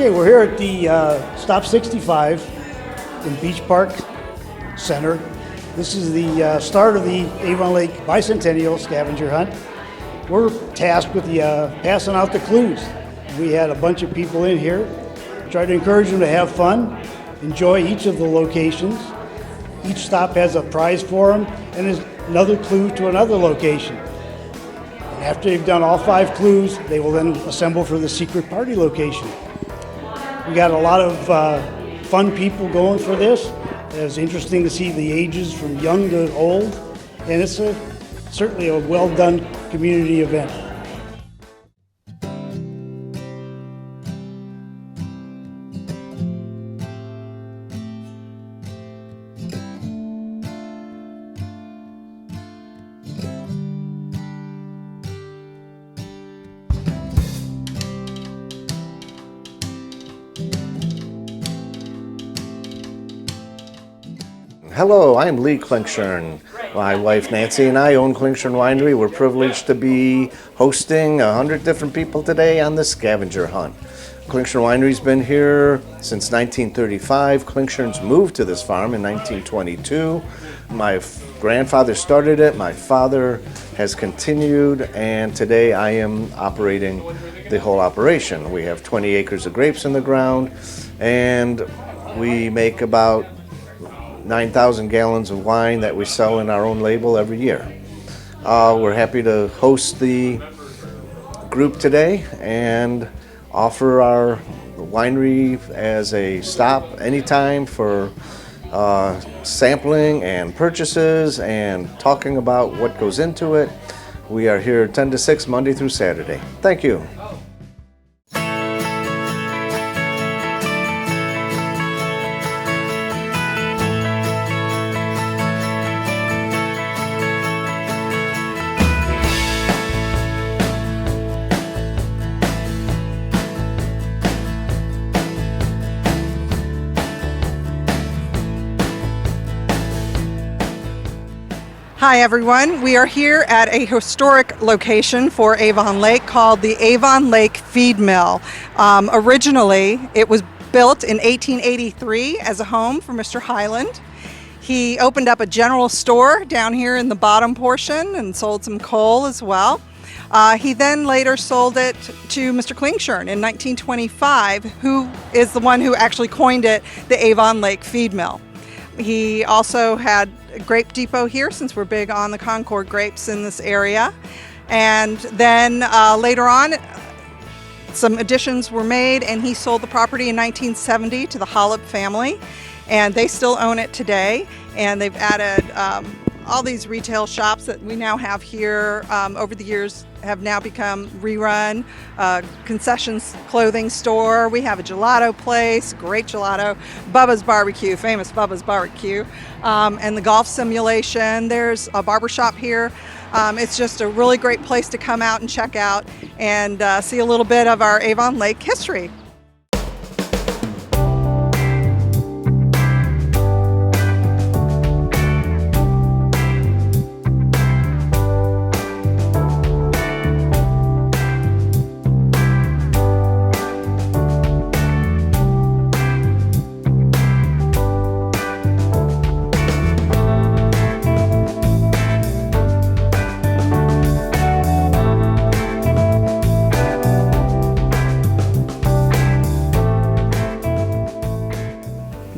Okay, we're here at the Stop 65 in Beach Park Center. This is the start of the Avon Lake Bicentennial Scavenger Hunt. We're tasked with passing out the clues. We had a bunch of people in here, tried to encourage them to have fun, enjoy each of the locations. Each stop has a prize for them, and there's another clue to another location. And after they've done all 5 clues, they will then assemble for the secret party location. We got a lot of fun people going for this. It's interesting to see the ages from young to old, and it's certainly a well-done community event. Hello, I'm Lee Klinkshern. My wife Nancy and I own Klinkshern Winery. We're privileged to be hosting 100 different people today on the scavenger hunt. Klinkshern Winery's been here since 1935. Klinkshern's moved to this farm in 1922. My grandfather started it, my father has continued, and today I am operating the whole operation. We have 20 acres of grapes in the ground, and we make about 9,000 gallons of wine that we sell in our own label every year. We're happy to host the group today and offer our winery as a stop anytime for sampling and purchases and talking about what goes into it. We are here 10 to 6 Monday through Saturday. Thank you. Hi everyone, we are here at a historic location for Avon Lake called the Avon Lake Feed Mill. Originally, it was built in 1883 as a home for Mr. Highland. He opened up a general store down here in the bottom portion and sold some coal as well. He then later sold it to Mr. Klinkshern in 1925, who is the one who actually coined it the Avon Lake Feed Mill. He also had a grape depot here, since we're big on the Concord grapes in this area. And then later on, some additions were made, and he sold the property in 1970 to the Hollop family, and they still own it today. And they've added all these retail shops that we now have here over the years have now become rerun. Concessions clothing store. We have a gelato place, great gelato. Bubba's Barbecue, famous Bubba's Barbecue. And the golf simulation. There's a barber shop here. It's just a really great place to come out and check out and see a little bit of our Avon Lake history.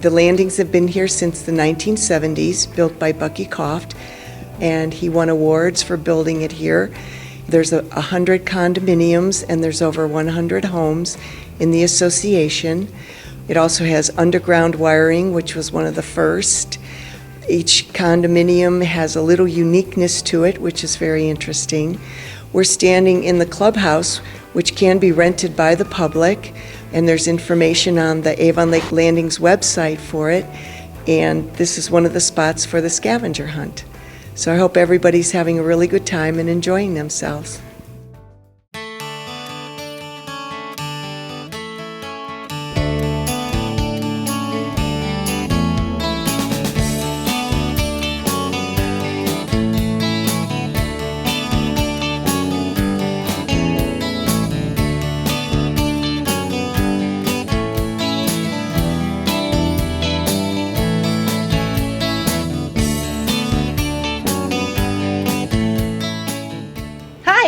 The landings have been here since the 1970s, built by Bucky Coft, and he won awards for building it here. There's 100 condominiums and there's over 100 homes in the association. It also has underground wiring, which was one of the first. Each condominium has a little uniqueness to it, which is very interesting. We're standing in the clubhouse, which can be rented by the public, and there's information on the Avon Lake Landings website for it, and this is one of the spots for the scavenger hunt. So I hope everybody's having a really good time and enjoying themselves.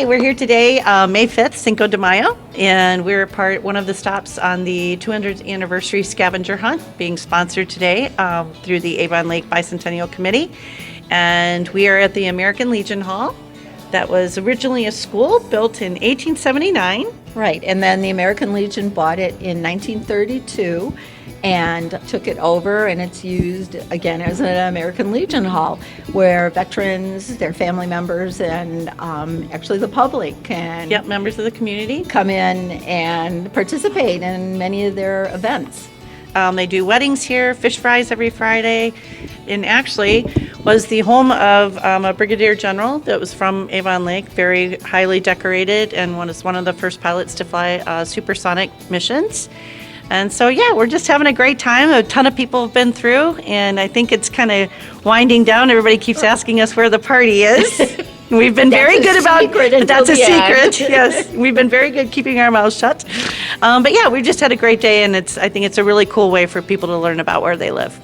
Hi, we're here today, May 5th, Cinco de Mayo, and we're one of the stops on the 200th anniversary scavenger hunt being sponsored today through the Avon Lake Bicentennial Committee. And we are at the American Legion Hall. That was originally a school built in 1879. Right, and then the American Legion bought it in 1932 and took it over, and it's used again as an American Legion Hall where veterans, their family members, and actually the public can Yep, members of the community come in and participate in many of their events. They do weddings here, fish fries every Friday, and actually was the home of a brigadier general that was from Avon Lake, very highly decorated, and was one of the first pilots to fly supersonic missions. And so, yeah, we're just having a great time. A ton of people have been through, and I think it's kind of winding down. Everybody keeps asking us where the party is. We've been very good about it. That's a secret. Yes, we've been very good keeping our mouths shut. But yeah, we've just had a great day, and I think it's a really cool way for people to learn about where they live.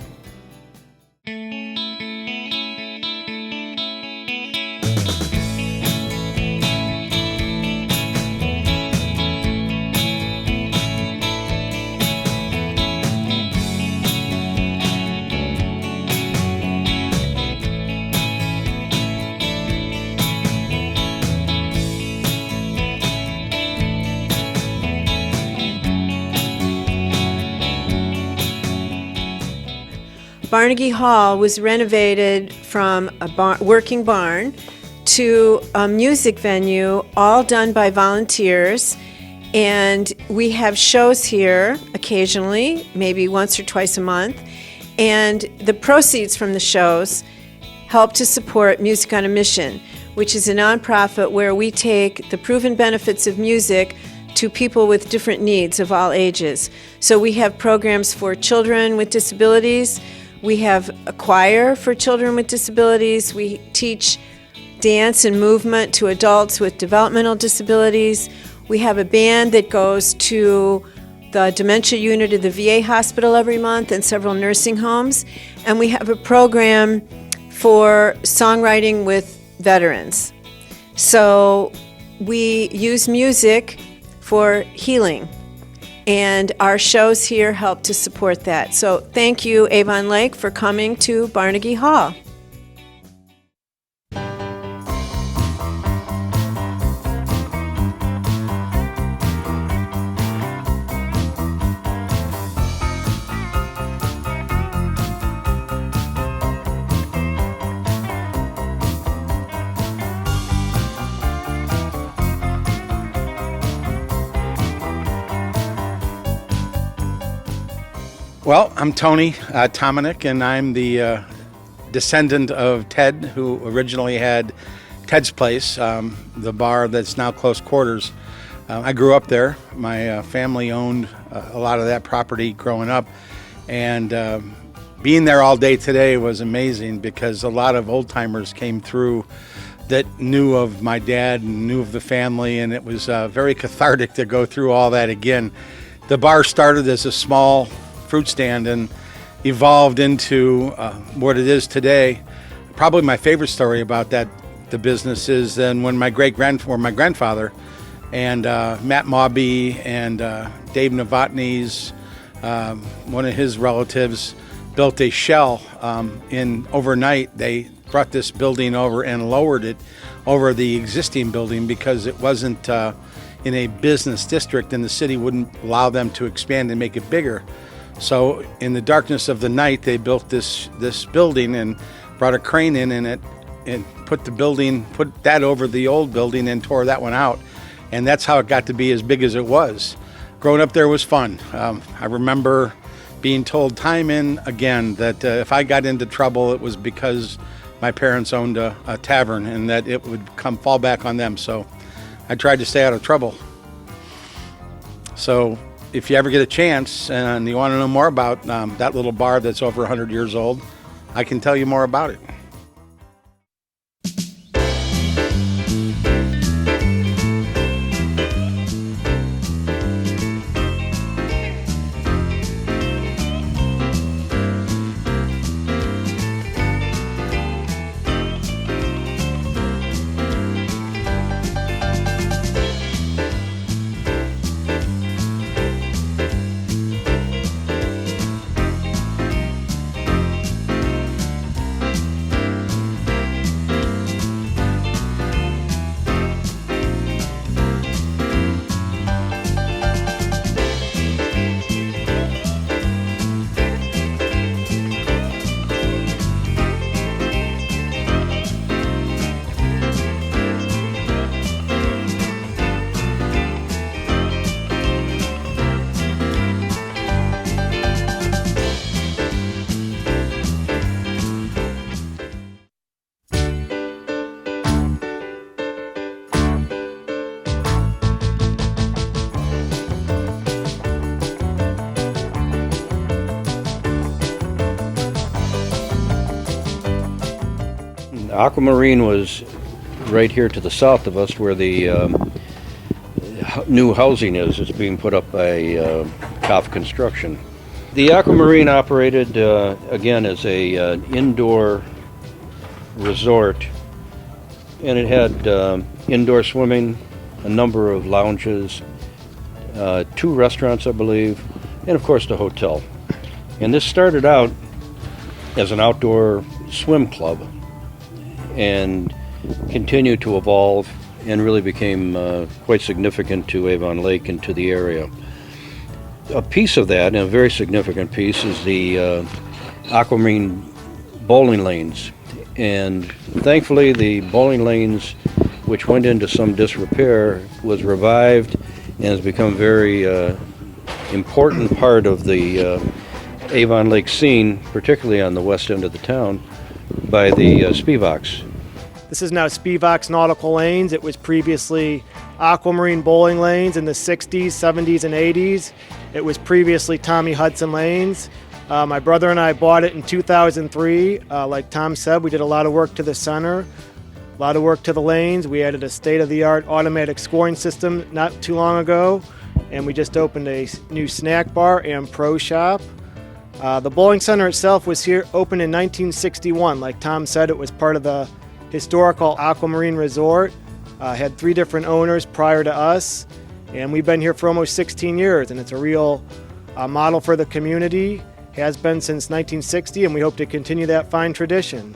Barnegie Hall was renovated from a working barn to a music venue, all done by volunteers. And we have shows here occasionally, maybe once or twice a month. And the proceeds from the shows help to support Music on a Mission, which is a nonprofit where we take the proven benefits of music to people with different needs of all ages. So we have programs for children with disabilities. We have a choir for children with disabilities. We teach dance and movement to adults with developmental disabilities. We have a band that goes to the dementia unit of the VA hospital every month and several nursing homes. And we have a program for songwriting with veterans. So we use music for healing. And our shows here help to support that. So thank you, Avon Lake, for coming to Barnegie Hall. Well, I'm Tony Tomanek, and I'm the descendant of Ted, who originally had Ted's Place, the bar that's now close quarters. I grew up there. My family owned a lot of that property growing up, and being there all day today was amazing because a lot of old-timers came through that knew of my dad and knew of the family, and it was very cathartic to go through all that again. The bar started as a small fruit stand and evolved into what it is today. Probably my favorite story about the business is then when my grandfather and Matt Mawby and Dave Novotny's one of his relatives built a shell overnight. They brought this building over and lowered it over the existing building because it wasn't in a business district and the city wouldn't allow them to expand and make it bigger. So in the darkness of the night, they built this building and brought a crane in and put that over the old building and tore that one out. And that's how it got to be as big as it was. Growing up there was fun. I remember being told time and again that if I got into trouble, it was because my parents owned a tavern and that it would fall back on them. So I tried to stay out of trouble. So if you ever get a chance and you want to know more about that little bar that's over 100 years old, I can tell you more about it. Aquamarine was right here to the south of us where the new housing is. It's being put up by Koff Construction. The Aquamarine operated, again, as a indoor resort, and it had indoor swimming, a number of lounges, 2 restaurants, I believe, and of course the hotel. And this started out as an outdoor swim club and continued to evolve and really became quite significant to Avon Lake and to the area. A piece of that, and a very significant piece, is the Aquamarine bowling lanes. And thankfully the bowling lanes, which went into some disrepair, was revived and has become very important part of the Avon Lake scene, particularly on the west end of the town, by the Spivaks. This is now Spivaks Nautical Lanes. It was previously Aquamarine Bowling Lanes in the 60s, 70s, and 80s. It was previously Tommy Hudson Lanes. My brother and I bought it in 2003. Like Tom said, we did a lot of work to the center, a lot of work to the lanes. We added a state-of-the-art automatic scoring system not too long ago, and we just opened a new snack bar and pro shop. The bowling center itself was here, opened in 1961. Like Tom said, it was part of the historical Aquamarine Resort. Had 3 different owners prior to us, and we've been here for almost 16 years, and it's a real model for the community. Has been since 1960, and we hope to continue that fine tradition.